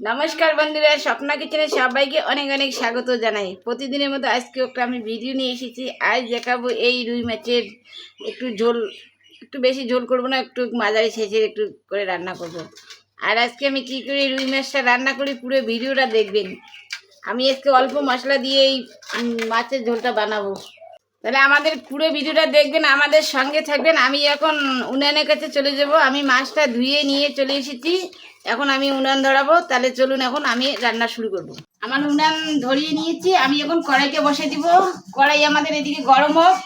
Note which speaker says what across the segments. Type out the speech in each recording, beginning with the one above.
Speaker 1: নমস্কার বন্ধুরা, স্বপ্না কিচেনে সবাইকে অনেক অনেক স্বাগত জানাই। প্রতিদিনের মতো আজকে একটা আমি ভিডিও নিয়ে এসেছি। আজ দেখাবো এই রুই মাছের একটু ঝোল, একটু বেশি ঝোল করবো না, একটু মাঝারি সাইজের একটু করে রান্না করব। আর আজকে আমি কী করে রুই মাছটা রান্না করি পুরো ভিডিওটা দেখবেন। আমি আজকে অল্প মশলা দিয়ে এই মাছের ঝোলটা বানাবো। তাহলে আমাদের পুরো ভিডিওটা দেখবেন, আমাদের সঙ্গে থাকবেন। আমি এখন উনানের কাছে চলে যাব। আমি মাছটা ধুয়ে নিয়ে চলে এসেছি, এখন আমি উনান ধরাবো। তাহলে চলুন এখন আমি রান্না শুরু করব। আমার উনান ধরিয়ে নিয়েছি, আমি এখন কড়াইকে বসে দিব। কড়াই আমাদের এদিকে গরম হোক।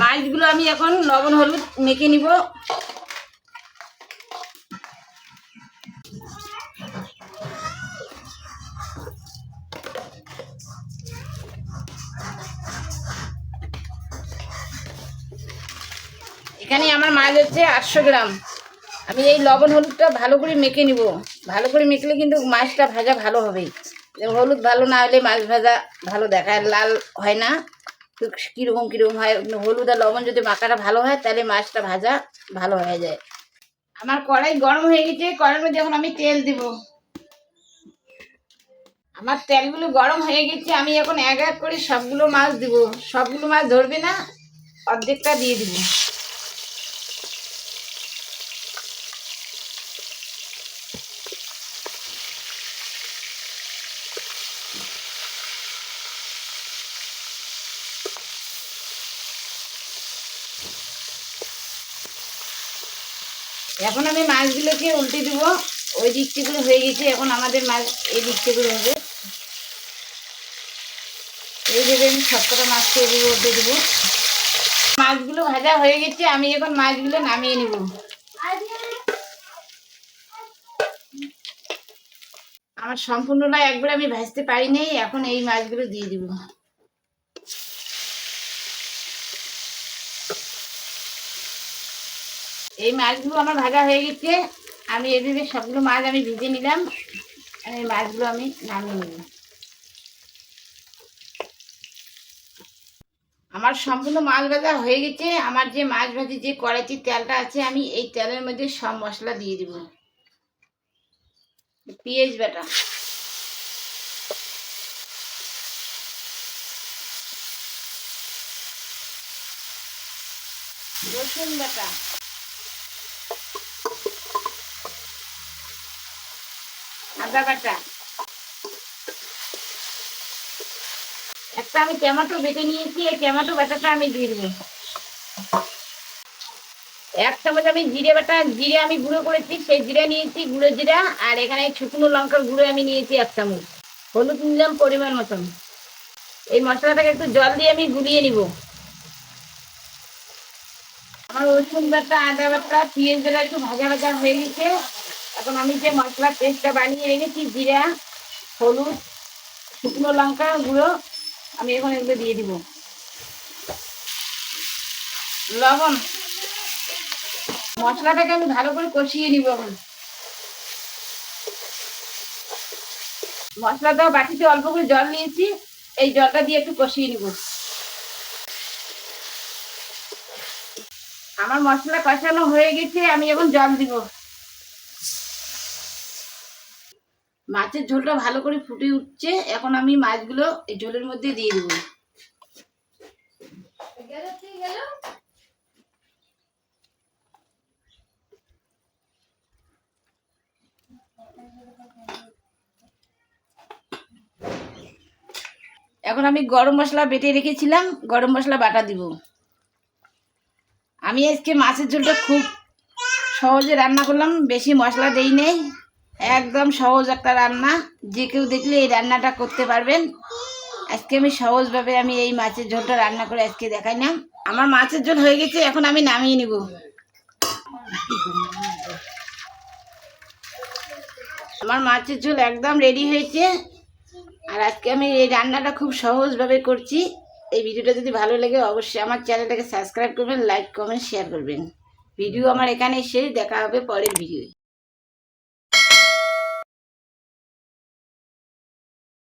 Speaker 1: মাছগুলো আমি এখন লবণ হলুদ মেখে নিব। এখানে আমার মাছ হচ্ছে 800 গ্রাম। আমি এই লবণ হলুদটা ভালো করে মেখে নিব। ভালো করে মেখলে কিন্তু মাছটা ভাজা ভালো হবে। হলুদ ভালো না হলে মাছ ভাজা ভালো দেখায়, লাল হয় না, কীরকম কীরকম হয়। হলুদ আর লবণ যদি মাখাটা ভালো হয় তাহলে মাছটা ভাজা ভালো হয়ে যায়। আমার কড়াই গরম হয়ে গেছে, কড়াইয়ের মধ্যে এখন আমি তেল দিব। আমার তেলগুলো গরম হয়ে গেছে, আমি এখন এক এক করে সবগুলো মাছ দিব। সবগুলো মাছ ধরবে না, অর্ধেকটা দিয়ে দিব। এখন আমি মাছগুলোকে উল্টে দেবো। ওই দিকটিগুলো হয়ে গেছে, এখন আমাদের মাছ এই দিকটিগুলো হবে। এইভাবে আমি সবকটা মাছকে এদিকে উল্টে দেবো। মাছগুলো ভাজা হয়ে গেছে, আমি এখন মাছগুলো নামিয়ে নেব। আমার সম্পূর্ণটা একবার আমি ভাজতে পারি নাই, এখন এই মাছগুলো দিয়ে দিব। এই মাছগুলো আমার ভাজা হয়ে গেছে, আমি এভাবে সবগুলো মাছ আমি ভেজে নিলাম। এই মাছগুলো আমি নামিয়ে নেব। আমার সম্পূর্ণ মাছ ভাজা হয়ে গেছে। আমার যে মাছ ভাজি যে কড়াইতে তেলটা আছে, আমি এই তেলের মধ্যে সব মশলা দিয়ে দিব। পেঁয়াজ বাটা, রসুন বাটা, আদা বাটা, একটা আমি টমেটো বেটে নিয়েছি, এই টমেটো বাটাটা আমি দিয়ে দেবো। 1 চামচ আমি জিরে বাটা, জিরে আমি গুঁড়ো করেছি, সেই জিরা নিয়েছি, গুঁড়ো জিরা। আর এখানে শুকনো লঙ্কার গুঁড়ো আমি নিয়েছি 1 চামচ। হলুদ নিলাম পরিমাণ মতন। এই মশলাটাকে একটু জল দিয়ে আমি গুলিয়ে নিব। আমার রসুন বাটা, আদা বাটা, পেঁয়াজ বাটা একটু ভাজা ভাজা হয়ে গেছে। এখন আমি যে মশলার পেস্টটা বানিয়ে রেখেছি, জিরা, হলুদ, শুকনো লঙ্কা গুঁড়ো, আমি এখন এগুলো দিয়ে দিব। লবণ, মশলাটাকে আমি ভালো করে কষিয়ে নিব। এখন মশলাটা বাটিতে অল্প করে জল নিয়েছি, এই জলটা দিয়ে একটু কষিয়ে নিব। আমার মশলা কষানো হয়ে গেছে, আমি এখন জল দিব। মাছের ঝোলটা ভালো করে ফুটে উঠছে, এখন আমি মাছগুলো এই ঝোলের মধ্যে দিয়ে দেব। এখন আমি গরম মশলা বেটে রেখেছিলাম, গরম মশলা বাটা দিব। আমি আজকে মাছের ঝোলটা খুব সহজে রান্না করলাম, বেশি মশলা দেই নেই, একদম সহজ একটা রান্না। যে কেউ দেখলে এই রান্নাটা করতে পারবেন। আজকে আমি সহজভাবে আমি এই মাছের ঝোলটা রান্না করে আজকে দেখাইলাম। আমার মাছের ঝোল হয়ে গেছে, এখন আমি নামিয়ে নিব। আমার মাছের ঝোল একদম রেডি হয়েছে। আর আজকে আমি এই রান্নাটা খুব সহজভাবে করছি। এই ভিডিওটা যদি ভালো লাগে অবশ্যই আমার চ্যানেলটাকে সাবস্ক্রাইব করবেন, লাইক কমেন্ট শেয়ার করবেন। ভিডিও আমার এখানে শেষ, দেখা হবে পরের ভিডিও।